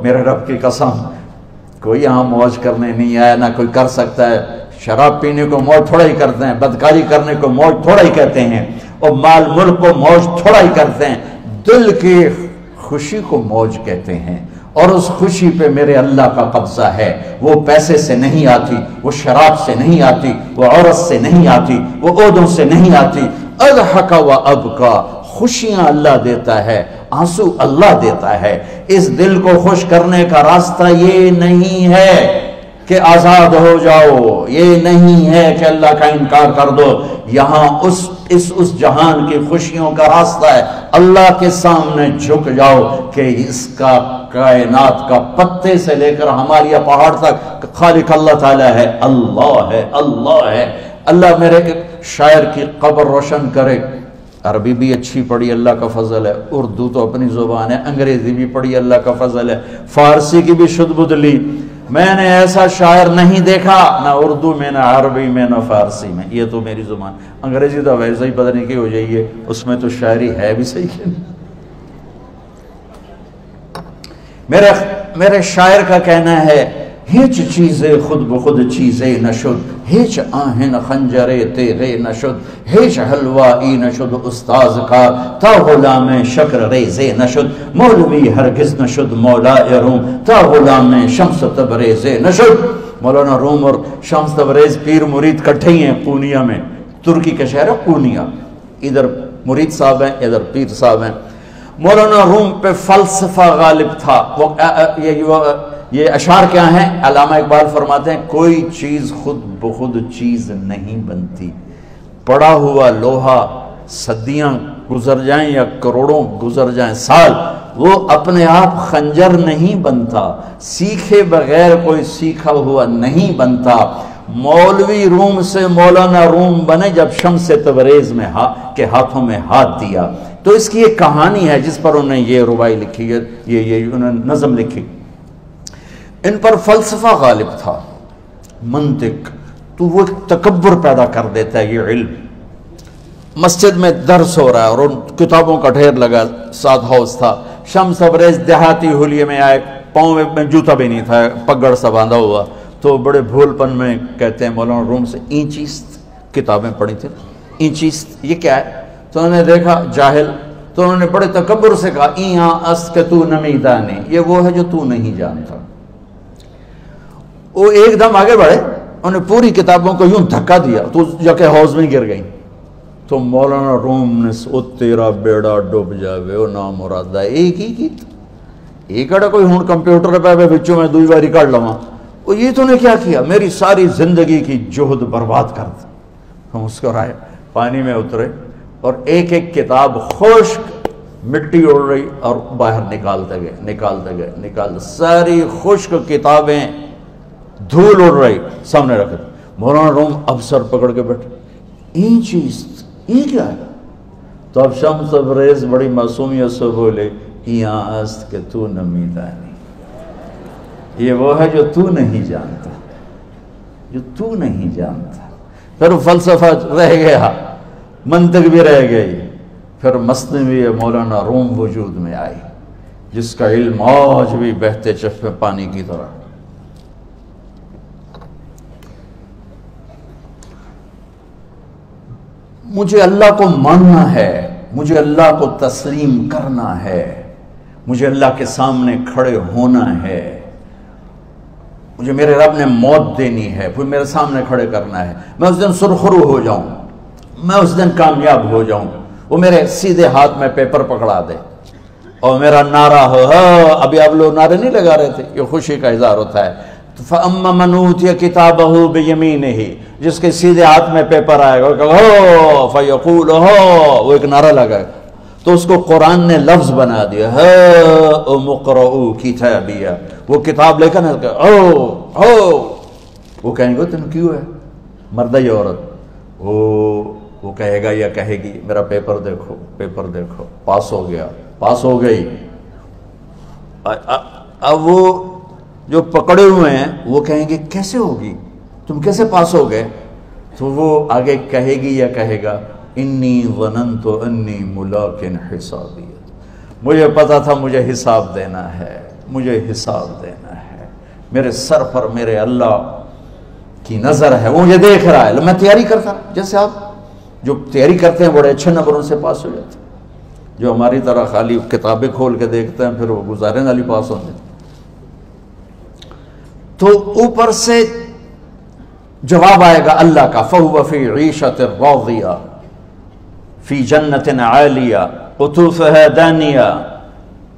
میرے رب کی قسم کوئی یہاں موج کرنے نہیں آیا، نہ کوئی کر سکتا ہے۔ شراب پینے کو موج تھوڑا ہی کرتے ہیں، بدکاری کرنے کو موج تھوڑا ہی کہتے ہیں، اور مال ملک کو موج تھوڑا ہی کرتے ہیں، دل کی خوشی کو موج کہتے ہیں۔ اور اس خوشی پہ میرے اللہ کا قبضہ ہے، وہ پیسے سے نہیں آتی، وہ شراب سے نہیں آتی، وہ عورت سے نہیں آتی، وہ عہدوں سے نہیں آتی۔ اضحک و ابکا، خوشیاں اللہ دیتا ہے، آنسو اللہ دیتا ہے۔ اس دل کو خوش کرنے کا راستہ یہ نہیں ہے کہ آزاد ہو جاؤ، یہ نہیں ہے کہ اللہ کا انکار کر دو۔ یہاں اس جہان کی خوشیوں کا راستہ ہے، اللہ کے سامنے جھک جاؤ کہ اس کا کائنات کا پتے سے لے کر ہمالیہ پہاڑ تک خالق اللہ تعالیٰ ہے، اللہ ہے، اللہ ہے۔ اللہ میرے شاعر کی قبر روشن کرے۔ عربی بھی اچھی پڑھی، اللہ کا فضل ہے، اردو تو اپنی زبان ہے، انگریزی بھی پڑھی، اللہ کا فضل ہے، فارسی کی بھی شد بد لی۔ میں نے ایسا شاعر نہیں دیکھا، نہ اردو میں، نہ عربی میں، نہ فارسی میں، یہ تو میری زبان۔ انگریزی تو ویسے ہی پتہ نہیں کی ہو جائیے، اس میں تو شاعری ہے بھی صحیح ہے۔ میرے شاعر کا کہنا ہے، ہیچ چیزیں خود بخود چیزیں نشد، ہیچ آہن خنجرے تیغے نشد، ہیچ حلوائی نشد استاذ کا، تا غلام شکر ریزے نشد، مولوی ہرگز نشد مولا روم، تا غلام شمس تبریزے نشد۔ مولانا روم اور شمس تبریز پیر مرید کٹھے ہی ہیں پونیا میں، ترکی کا شہر ہے پونیا، ادھر مرید صاحب ہیں، ادھر پیر صاحب ہیں۔ مولانا روم پہ فلسفہ غالب تھا۔ یہ اشعار کیا ہیں؟ علامہ اقبال فرماتے ہیں، کوئی چیز خود بخود چیز نہیں بنتی، پڑا ہوا لوہا صدیاں گزر جائیں یا کروڑوں گزر جائیں سال، وہ اپنے آپ خنجر نہیں بنتا، سیکھے بغیر کوئی سیکھا ہوا نہیں بنتا۔ مولوی روم سے مولانا روم بنے جب شمس تبریز میں کے ہاتھوں میں ہاتھ دیا۔ تو اس کی ایک کہانی ہے جس پر انہوں نے یہ ربائی لکھی ہے، یہ انہوں نے نظم لکھی۔ ان پر فلسفہ غالب تھا، منطق، تو وہ تکبر پیدا کر دیتا ہے یہ علم۔ مسجد میں درس ہو رہا ہے اور ان کتابوں کا ڈھیر لگا، ساتھ ہاؤس تھا۔ شمس تبریز دیہاتی حلیے میں آئے، پاؤں میں جوتا بھی نہیں تھا، پگڑ سا باندھا ہوا، تو بڑے بھول پن میں کہتے ہیں مولانا روم سے، اینچیست کتابیں پڑھی تھیں، اینچیست یہ کیا ہے؟ تو انہوں نے دیکھا جاہل، تو انہوں نے بڑے تکبر سے کہا، ایاں است کہ تو نمیدانی، یہ وہ ہے جو تو نہیں جانتا۔ وہ ایک دم آگے بڑھے، انہوں نے پوری کتابوں کو یوں دھکا دیا تو جا کے حوض میں گر گئی۔ تو مولانا روم نے او تیرا بیڑا ڈوب جاوے او نام مرادہ، ایک ہی کی ایک اڑا کوئی ہون کمپیوٹر پہ بچوں میں دوئی باری کر لواں، وہ یہ تو نے کیا کیا، میری ساری زندگی کی جہد برباد کر دی۔ ہم اس کو رائے پانی میں اترے اور ایک ایک کتاب خشک مٹی اڑ رہی اور باہر نکالتے گئے، ساری خشک کتابیں دھول اڑ رہی سامنے رکھ دی۔ مولانا روم اب سر پکڑ کے بیٹھے، این چیز یہ کیا ہے؟ تو اب شمس تبریز بڑی معصومیت سے بولے، یہاں است کہ تو نمیدانی، یہ وہ ہے جو تو نہیں جانتا، جو تو نہیں جانتا۔ پھر فلسفہ رہ گیا، منطق بھی رہ گئی، پھر مثنوی مولانا روم وجود میں آئی، جس کا علم آج بھی بہتے چشمے پانی کی طرح۔ مجھے اللہ کو ماننا ہے، مجھے اللہ کو تسلیم کرنا ہے، مجھے اللہ کے سامنے کھڑے ہونا ہے، مجھے میرے رب نے موت دینی ہے، پھر میرے سامنے کھڑے کرنا ہے، میں اس دن سرخرو ہو جاؤں، میں اس دن کامیاب ہو جاؤں، وہ میرے سیدھے ہاتھ میں پیپر پکڑا دے اور میرا نعرہ ہو، ابھی آپ لوگ نعرے نہیں لگا رہے تھے، یہ خوشی کا اظہار ہوتا ہے۔ فَأَمَّا مَنْ أُوتِيَ كِتَابَهُ بِيَمِينِهِ، جس کے سیدھے ہاتھ میں پیپر آئے گا فَيَقُولُ وہ ایک نعرہ لگائے گا، تو اس کو قرآن نے لفظ بنا دیا، هَاؤْمُ اقْرَءُوا كِتَابِيَهْ، وہ کتاب لے کر وہ کہیں گے تم کیوں ہے، مرد یا عورت، وہ کہے گا یا کہے گی میرا پیپر دیکھو، پیپر دیکھو، پاس ہو گیا، پاس ہو گئی۔ اب وہ جو پکڑے ہوئے ہیں وہ کہیں گے کیسے ہوگی، تم کیسے پاس ہو گئے؟ تو وہ آگے کہے گی یا کہے گا، انی ظننت انی ملاق حسابی، مجھے پتا تھا مجھے حساب دینا ہے، مجھے حساب دینا ہے، میرے سر پر میرے اللہ کی نظر ہے، وہ مجھے دیکھ رہا ہے۔ میں تیاری کرتا، جیسے آپ جو تیاری کرتے ہیں بڑے اچھے نمبروں سے پاس ہو جاتے ہیں، جو ہماری طرح خالی کتابیں کھول کے دیکھتے ہیں پھر وہ گزارے والی پاس ہوتے ہیں۔ تو اوپر سے جواب آئے گا اللہ کا، فَهُوَ فِي عِيشَةٍ رَاضِيَةٍ فِي جَنَّةٍ عَالِيَةٍ قُطُوفُهَا دَانِيَةٌ۔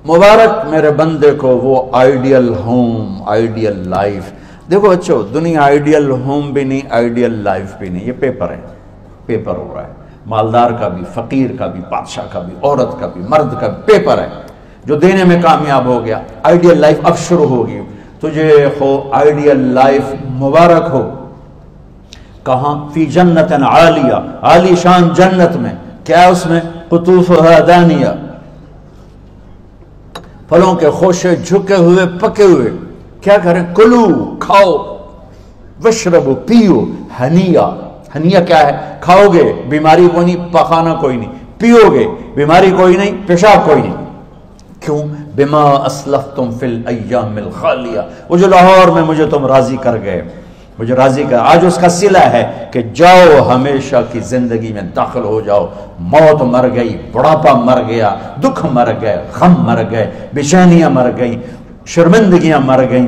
مبارک میرے بندے کو وہ آئیڈیل ہوم، آئیڈیل لائف۔ دیکھو اچھو، دنیا آئیڈیل ہوم بھی نہیں، آئیڈیل لائف بھی نہیں، یہ پیپر ہے، پیپر ہو رہا ہے، مالدار کا بھی، فقیر کا بھی، بادشاہ کا بھی، عورت کا بھی، مرد کا بھی پیپر ہے۔ جو دینے میں کامیاب ہو گیا، آئیڈیل لائف اب شروع ہوگی۔ تجھے ہو آئیڈیل لائف مبارک ہو۔ کہاں؟ فی جنت عالیہ، عالی شان جنت میں، کیا ہے اس میں؟ قطوفها دانیہ، پھلوں کے خوشے جھکے ہوئے پکے ہوئے۔ کیا کریں؟ کلو، کھاؤ، وشربو، پیو، ہنیا۔ ہنیا کیا ہے؟ کھاؤ گے بیماری کوئی نہیں، پخانہ کوئی نہیں، پیو گے بیماری کوئی نہیں، پیشاب کوئی نہیں۔ کیوں؟ بما اسلفتم فی الایام الخالیہ، وہ جو لاہور میں مجھے تم راضی کر گئے، مجھے راضی کر، آج اس کا صلہ ہے کہ جاؤ ہمیشہ کی زندگی میں داخل ہو جاؤ۔ موت مر گئی، بڑھاپا مر گیا، دکھ مر گئے، غم مر گئے، بے چینیاں مر گئیں، شرمندگیاں مر گئیں۔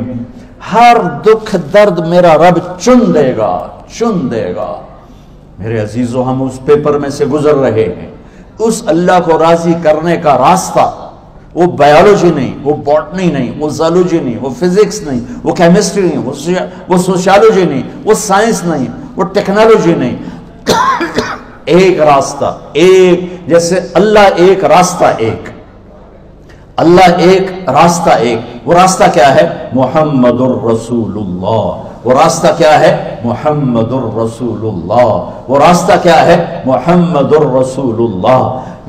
ہر دکھ درد میرا رب چن دے گا، چن دے گا۔ میرے عزیزو، ہم اس پیپر میں سے گزر رہے ہیں۔ اس اللہ کو راضی کرنے کا راستہ، وہ بایولوجی نہیں، وہ باٹنی نہیں، وہ زالوجی نہیں، وہ فزکس نہیں، وہ کیمسٹری نہیں، وہ سوشیالوجی نہیں، وہ سائنس نہیں، وہ ٹیکنالوجی نہیں۔ ایک راستہ، ایک، جیسے اللہ ایک، راستہ ایک، اللہ ایک، راستہ ایک۔ وہ راستہ کیا ہے؟ محمد الرسول اللہ۔ وہ راستہ کیا ہے؟ محمد الرسول اللہ۔ وہ راستہ کیا ہے؟ محمد الرسول اللہ۔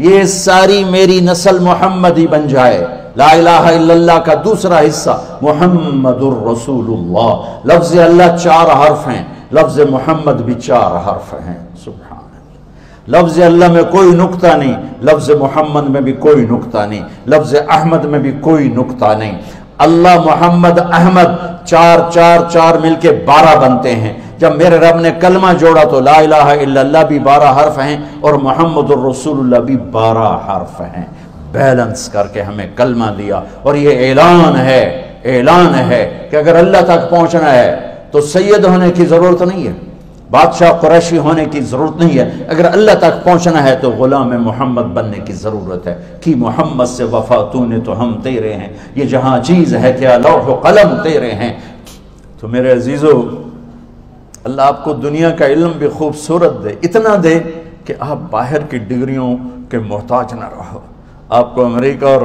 یہ ساری میری نسل محمدی بن جائے۔ لا الہ الا اللہ کا دوسرا حصہ محمد الرسول اللہ۔ لفظ اللہ 4 حرف ہیں، لفظ محمد بھی 4 حرف ہیں۔ سبحان اللہ۔ لفظ اللہ میں کوئی نقطہ نہیں، لفظ محمد میں بھی کوئی نقطہ نہیں، لفظ احمد میں بھی کوئی نقطہ نہیں۔ اللہ، محمد، احمد، 4 4 4 مل کے 12 بنتے ہیں۔ جب میرے رب نے کلمہ جوڑا تو لا الہ الا اللہ بھی 12 حرف ہیں اور محمد الرسول اللہ بھی 12 حرف ہیں۔ بیلنس کر کے ہمیں کلمہ دیا، اور یہ اعلان ہے، اعلان ہے کہ اگر اللہ تک پہنچنا ہے تو سید ہونے کی ضرورت نہیں ہے، بادشاہ قریشی ہونے کی ضرورت نہیں ہے۔ اگر اللہ تک پہنچنا ہے تو غلام محمد بننے کی ضرورت ہے۔ کہ محمد سے وفا تو نے تو ہم تیرے ہیں، یہ جہاں چیز ہے کیا لوح و قلم تیرے ہیں۔ تو میرے عزیزو، اللہ آپ کو دنیا کا علم بھی خوبصورت دے، اتنا دے کہ آپ باہر کی ڈگریوں کے محتاج نہ رہو، آپ کو امریکہ اور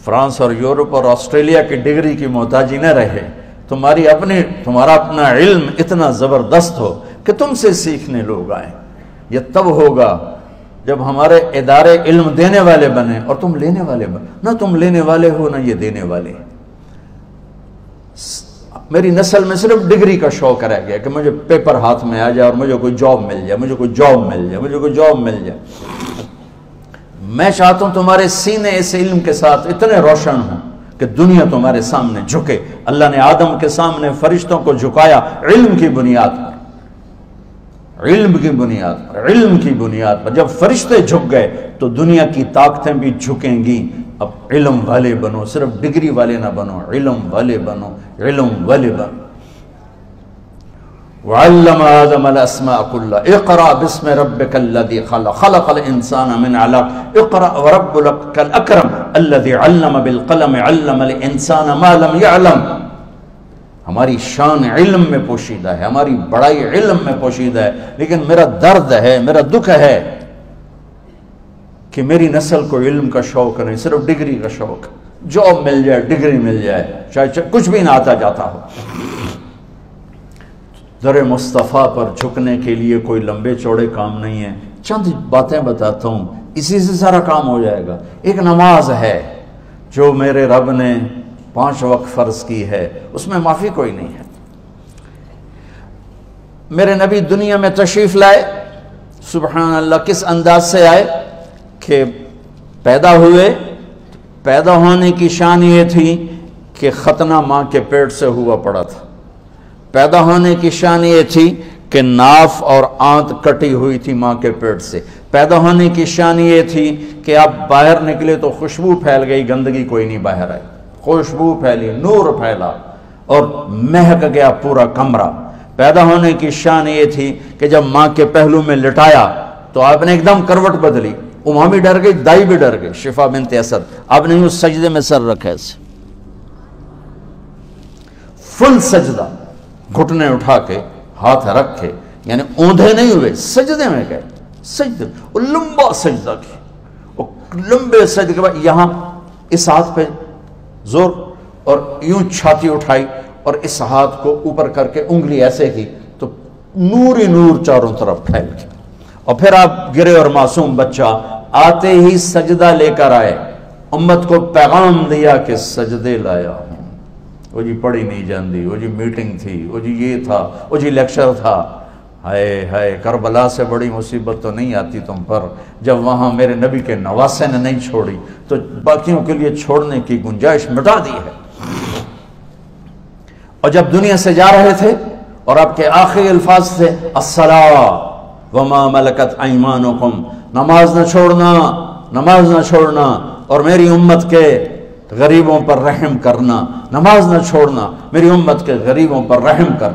فرانس اور یورپ اور آسٹریلیا کی ڈگری کی محتاجی نہ رہے، تمہارا اپنا علم اتنا زبردست ہو کہ تم سے سیکھنے لوگ آئیں۔ یہ تب ہوگا جب ہمارے ادارے علم دینے والے بنے اور تم لینے والے بنے، نہ تم لینے والے ہو نہ یہ دینے والے۔ میری نسل میں صرف ڈگری کا شوق رہ گیا کہ مجھے پیپر ہاتھ میں آ جائے اور مجھے کوئی جاب مل جائے، مجھے کوئی جاب مل جائے، مجھے کوئی جاب مل جائے۔ میں چاہتا ہوں تمہارے سینے اس علم کے ساتھ اتنے روشن ہوں کہ دنیا تمہارے سامنے جھکے۔ اللہ نے آدم کے سامنے فرشتوں کو جھکایا علم کی بنیاد پر، علم کی بنیاد پر، علم کی بنیاد پر۔ جب فرشتے جھک گئے تو دنیا کی طاقتیں بھی جھکیں گی۔ اب علم والے بنو، صرف ڈگری والے نہ بنو، علم والے بنو، علم والے بنو۔ وعلم آدم الاسماء كلها اقرأ باسم ربك الذي خلق خلق الانسان من علق اقرأ وربك الاكرم الذي علم بالقلم علم الانسان ما لم يعلم۔ ہماری شان علم میں پوشیدہ ہے، ہماری بڑائی علم میں پوشیدہ ہے، لیکن میرا درد ہے، میرا دکھ ہے کہ میری نسل کو علم کا شوق نہیں، صرف ڈگری کا شوق۔ جاب مل جائے، ڈگری مل جائے، شاید کچھ بھی نہ آتا جاتا ہو۔ در مصطفیٰ پر جھکنے کے لیے کوئی لمبے چوڑے کام نہیں ہیں، چند باتیں بتاتا ہوں، اسی سے سارا کام ہو جائے گا۔ ایک نماز ہے جو میرے رب نے 5 وقت فرض کی ہے، اس میں معافی کوئی نہیں ہے۔ میرے نبی دنیا میں تشریف لائے، سبحان اللہ، کس انداز سے آئے کہ پیدا ہوئے، پیدا ہونے کی شان یہ تھی کہ ختنہ ماں کے پیٹ سے ہوا پڑا تھا. پیدا ہونے کی شان یہ تھی کہ ناف اور آنت کٹی ہوئی تھی ماں کے پیٹ سے. پیدا ہونے کی شان یہ تھی کہ آپ باہر نکلے تو خوشبو پھیل گئی, گندگی کوئی نہیں باہر آئی, خوشبو پھیلی, نور پھیلا اور مہک گیا پورا کمرہ. پیدا ہونے کی شان یہ تھی کہ جب ماں کے پہلو میں لٹایا تو آپ نے ایک دم کروٹ بدلی. اماں بھی ڈر گئی, دائی بھی ڈر گئی, شفا بنت اسد. آپ نے اس سجدے میں سر رکھا ایسے, فل سجدہ, گھٹنے اٹھا کے ہاتھ رکھے, یعنی اوندھے نہیں ہوئے, سجدے میں گئے. سجدے, وہ لمبا سجدہ کی, وہ لمبے سجدے کے بعد یہاں اس ہاتھ پہ زور اور یوں چھاتی اٹھائی اور اس ہاتھ کو اوپر کر کے انگلی ایسے کی تو نور ہی نور چاروں طرف پھیل گیا. اور پھر آپ گرے اور معصوم بچہ آتے ہی سجدہ لے کر آئے, امت کو پیغام دیا کہ سجدے لایا ہوں. وہ جی پڑھی نہیں جاندی, وہ جی میٹنگ تھی, وہ جی یہ تھا, وہ جی لیکچر تھا. ہائے ہائے, کربلا سے بڑی مصیبت تو نہیں آتی تم پر جب وہاں میرے نبی کے نواسے نے نہیں چھوڑی تو باقیوں کے لیے چھوڑنے کی گنجائش مٹا دی ہے. اور جب دنیا سے جا رہے تھے اور آپ کے آخری الفاظ تھے الصلاۃ وما ملکت ایمانکم, نماز نہ چھوڑنا, نماز نہ چھوڑنا, اور میری امت کے غریبوں پر رحم کرنا, نماز نہ چھوڑنا, میری امت کے غریبوں پر رحم کر.